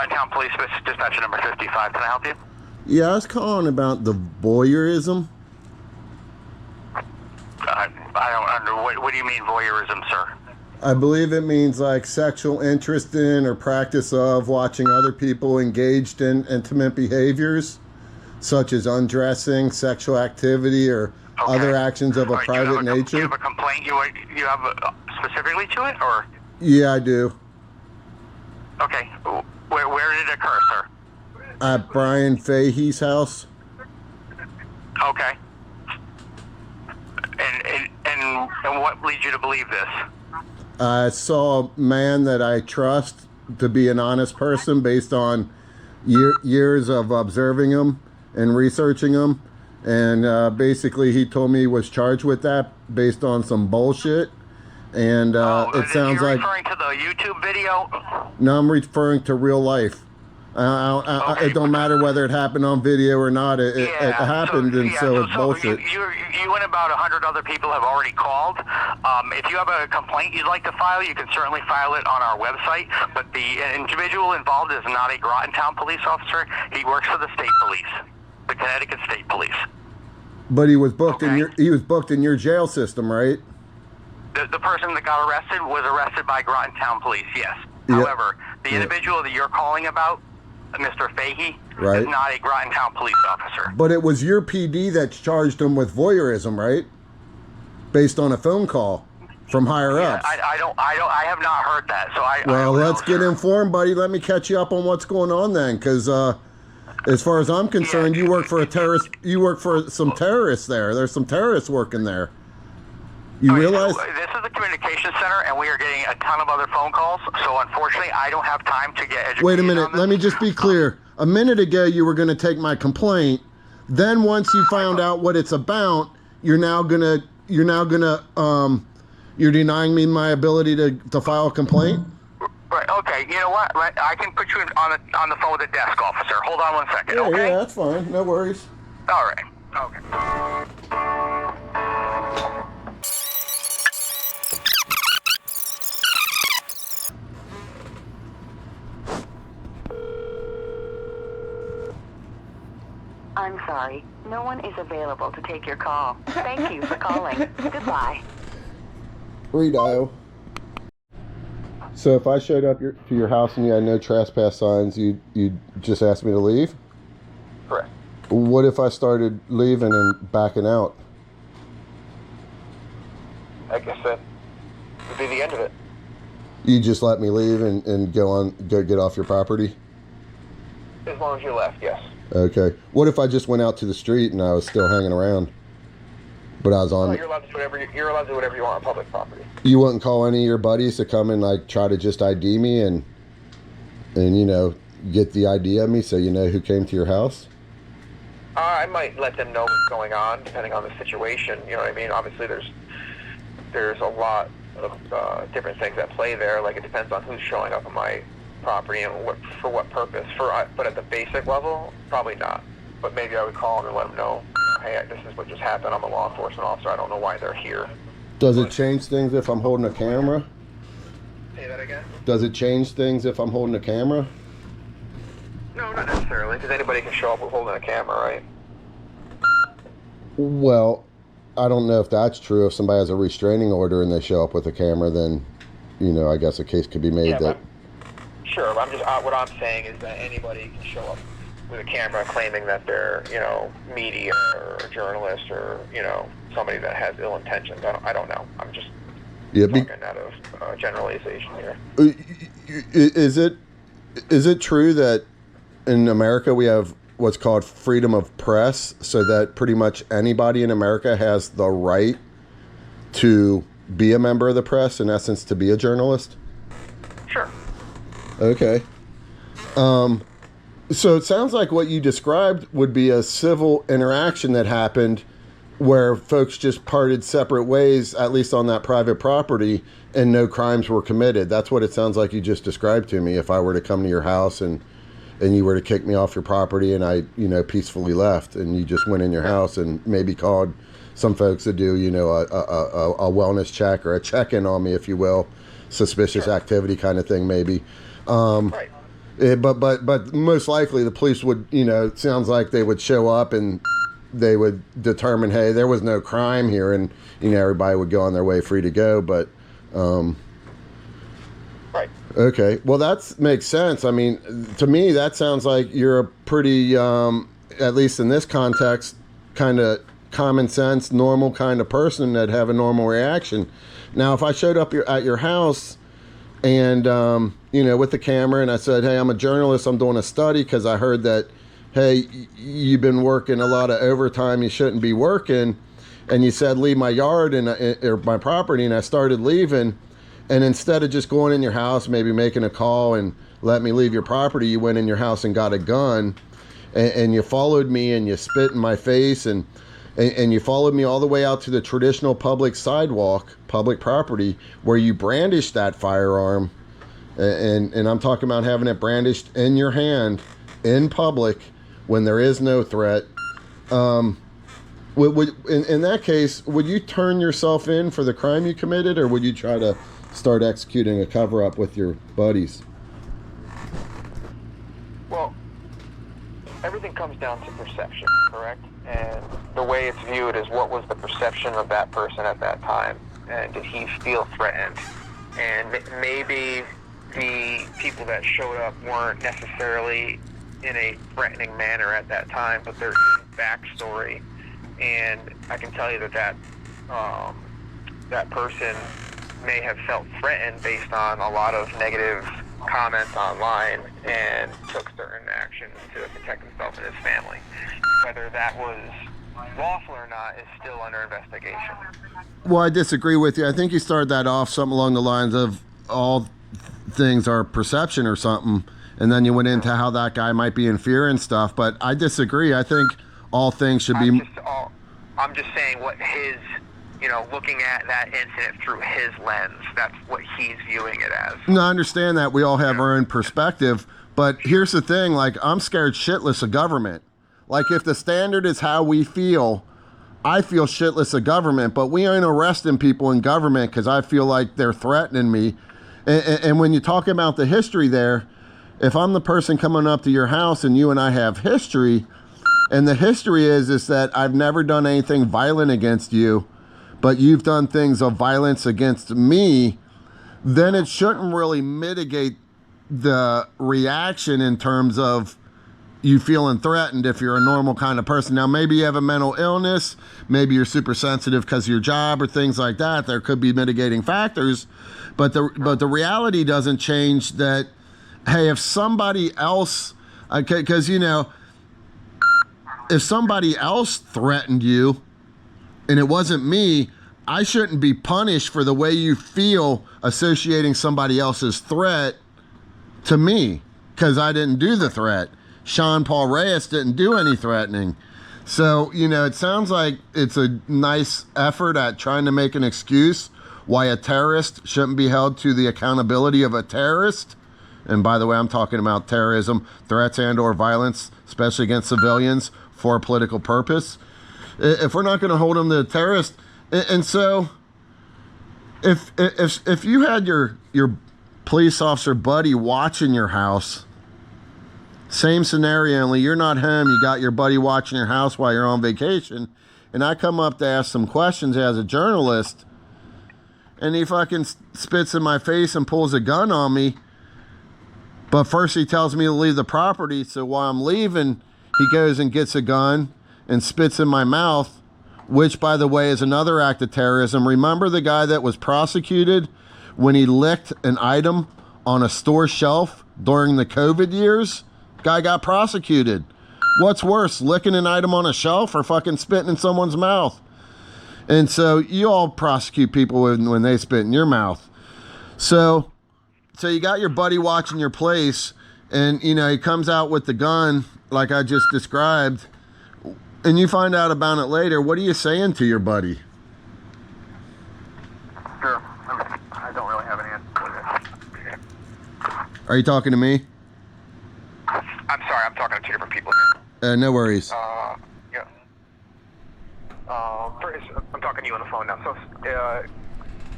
Grotontown Police Dispatcher number 55. Can I help you? Yeah, I was calling about the voyeurism. I don't under. What do you mean voyeurism, sir? I believe it means like sexual interest in or practice of watching other people engaged in intimate behaviors, such as undressing, sexual activity, or other actions of a private nature. Do you have a complaint you have specifically to it, or? Yeah, I do. Okay. Where did it occur, sir? At Brian Fahey's house. Okay. And what leads you to believe this? I saw a man that I trust to be an honest person based on years of observing him and researching him. And basically he told me he was charged with that based on some bullshit. And it sounds like... You're referring to the YouTube video? No, I'm referring to real life. It don't matter whether it happened on video or not. It happened, so it's bullshit. You and about 100 other people have already called. If you have a complaint you'd like to file, you can certainly file it on our website. But the individual involved is not a Grotontown police officer. He works for the state police, the Connecticut State Police. But he was booked in your jail system, right? The person that got arrested was arrested by Grotontown Police, yes. Yep. However, the individual that you're calling about, Mr. Fahey, right, is not a Grotontown police officer. But it was your PD that charged him with voyeurism, right? Based on a phone call from higher ups. I have not heard that. So well, let's get informed, buddy. Let me catch you up on what's going on then, because as far as I'm concerned, you work for a terrorist. You work for some terrorists there. There's some terrorists working there. You realize? So this is the communications center, and we are getting a ton of other phone calls. So unfortunately, I don't have time to get educated. Wait a minute. Let me just be clear. A minute ago, you were going to take my complaint. Then once you found out what it's about, you're denying me my ability to file a complaint. Right. Okay. You know what? I can put you on the phone with a desk officer. Hold on 1 second. Yeah, okay. Yeah, that's fine. No worries. All right. Okay. I'm sorry. No one is available to take your call. Thank you for calling. Goodbye. Redial. So if I showed up to your house and you had no trespass signs, you'd just ask me to leave? Correct. What if I started leaving and backing out? I guess that would be the end of it. You just let me leave and go get off your property? As long as you left, yes. Okay. What if I just went out to the street and I was still hanging around, but I was on? You're allowed to do whatever you want on public property. You wouldn't call any of your buddies to come and like try to just ID me and you know, get the ID of me so you know who came to your house? I might let them know what's going on depending on the situation. You know what I mean? Obviously, there's a lot of different things at play there. Like it depends on who's showing up on my property and for what purpose. But at the basic level, probably not. But maybe I would call them and let them know, hey, this is what just happened. I'm a law enforcement officer. I don't know why they're here. Does it change things if I'm holding a camera? Say that again? Does it change things if I'm holding a camera? No, not necessarily, because anybody can show up with holding a camera, right? Well, I don't know if that's true. If somebody has a restraining order and they show up with a camera, then, you know, I guess a case could be made that... Sure, I'm just what I'm saying is that anybody can show up with a camera claiming that they're, you know, media or a journalist or, you know, somebody that has ill intentions. I don't know. I'm just talking out of generalization here. Is it true that in America we have what's called freedom of press, so that pretty much anybody in America has the right to be a member of the press, in essence, to be a journalist? Sure. Okay. So it sounds like what you described would be a civil interaction that happened where folks just parted separate ways, at least on that private property, and no crimes were committed. That's what it sounds like you just described to me. If I were to come to your house and you were to kick me off your property and I, you know, peacefully left, and you just went in your house and maybe called some folks to do, you know, a wellness check or a check-in on me, if you will, suspicious activity kind of thing, maybe. Right. But most likely the police would, it sounds like they would show up and they would determine, hey, there was no crime here, and everybody would go on their way free to go. But right. Okay, well that makes sense. I mean, to me that sounds like you're a pretty, at least in this context, kind of common sense, normal kind of person that'd have a normal reaction. Now, if I showed up at your house and with the camera, and I said, hey, I'm a journalist, I'm doing a study because I heard that, hey, you've been working a lot of overtime, you shouldn't be working, and you said leave my yard or my property, and I started leaving, and instead of just going in your house, maybe making a call and let me leave your property, you went in your house and got a gun, and you followed me and you spit in my face, and you followed me all the way out to the traditional public sidewalk, public property, where you brandished that firearm. And I'm talking about having it brandished in your hand in public when there is no threat. In that case, would you turn yourself in for the crime you committed, or would you try to start executing a cover-up with your buddies? Well, everything comes down to perception, correct? And the way it's viewed is what was the perception of that person at that time, and did he feel threatened? And maybe the people that showed up weren't necessarily in a threatening manner at that time, but their backstory, and I can tell you that person may have felt threatened based on a lot of negative comments online and took certain actions to protect himself and his family. Whether that was lawful or not is still under investigation. Well, I disagree with you. I think you started that off something along the lines of all things are perception or something, and then you went into how that guy might be in fear and stuff, but I disagree. I think all things should be... I'm just saying what his, looking at that incident through his lens, that's what he's viewing it as. No, I understand that. We all have our own perspective, but here's the thing, I'm scared shitless of government. If the standard is how we feel, I feel shitless of government, but we ain't arresting people in government because I feel like they're threatening me. And when you talk about the history there, if I'm the person coming up to your house and you and I have history, and the history is that I've never done anything violent against you, but you've done things of violence against me, then it shouldn't really mitigate the reaction in terms of you feeling threatened if you're a normal kind of person. Now, maybe you have a mental illness, maybe you're super sensitive because of your job or things like that. There could be mitigating factors, but the reality doesn't change that, hey, if somebody else, because, if somebody else threatened you and it wasn't me, I shouldn't be punished for the way you feel associating somebody else's threat to me because I didn't do the threat. Sean Reyes didn't do any threatening. So, it sounds like it's a nice effort at trying to make an excuse why a terrorist shouldn't be held to the accountability of a terrorist. And by the way, I'm talking about terrorism, threats and or violence, especially against civilians for a political purpose. If we're not going to hold them to a terrorist, and so if you had your police officer buddy watching your house, same scenario, only you're not home, you got your buddy watching your house while you're on vacation, and I come up to ask some questions as a journalist, and he fucking spits in my face and pulls a gun on me, but first he tells me to leave the property, so while I'm leaving, he goes and gets a gun and spits in my mouth, which, by the way, is another act of terrorism. Remember the guy that was prosecuted when he licked an item on a store shelf during the COVID years? Guy got prosecuted. What's worse, licking an item on a shelf or fucking spitting in someone's mouth? And so you all prosecute people when they spit in your mouth. So you got your buddy watching your place, and he comes out with the gun like I just described, and you find out about it later. What are you saying to your buddy? Sure. I don't really have an answer for that. Are you talking to me? I'm sorry, I'm talking to two different people. No worries. Yeah. First, I'm talking to you on the phone now. So,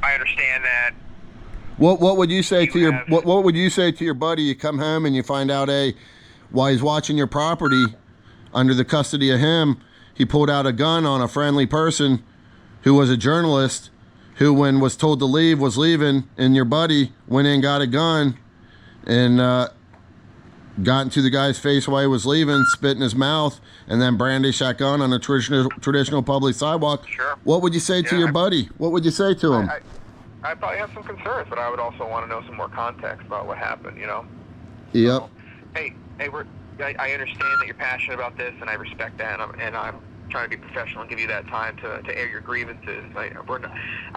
I understand that What would you say to your what would you say to your buddy? You come home and you find out, while he's watching your property, under the custody of him, he pulled out a gun on a friendly person who was a journalist, who, when was told to leave, was leaving, and your buddy went in, got a gun, and got into the guy's face while he was leaving, spit in his mouth, and then brandished that gun on a traditional public sidewalk. Sure. What would you say to your buddy? What would you say to him? I probably have some concerns, but I would also want to know some more context about what happened, you know? Yep. So, hey, I understand that you're passionate about this, and I respect that, and I'm trying to be professional and give you that time to air your grievances. I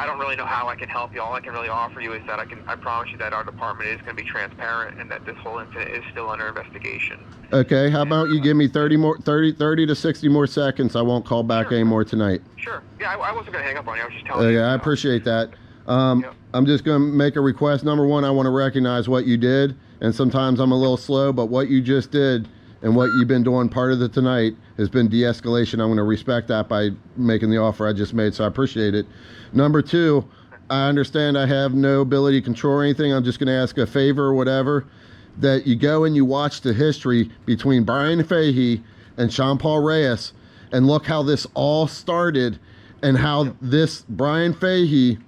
don't really know how I can help you. All I can really offer you is that I promise you that our department is going to be transparent and that this whole incident is still under investigation. Okay, how about you give me 30 to 60 more seconds? I won't call back anymore tonight. Sure. Yeah, I wasn't going to hang up on you. I was just telling you. Yeah, I appreciate that. I'm just going to make a request. Number one, I want to recognize what you did, and sometimes I'm a little slow, but what you just did and what you've been doing part of the tonight has been de-escalation. I'm going to respect that by making the offer I just made, so I appreciate it. Number two, I understand I have no ability to control anything. I'm just going to ask a favor or whatever, that you go and you watch the history between Brian Fahey and Sean Reyes, and look how this all started, and how this Brian Fahey,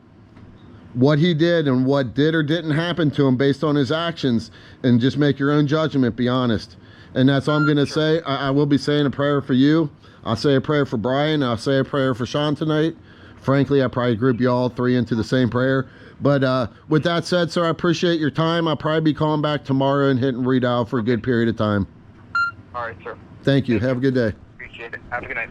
what he did and what did or didn't happen to him based on his actions, and just make your own judgment, be honest. And that's all I'm going to say. I will be saying a prayer for you. I'll say a prayer for Brian. I'll say a prayer for Sean tonight. Frankly, I probably group you all three into the same prayer. But with that said, sir, I appreciate your time. I'll probably be calling back tomorrow and hitting redial for a good period of time. All right, sir. Thank you. Have a good day. Appreciate it. Have a good night.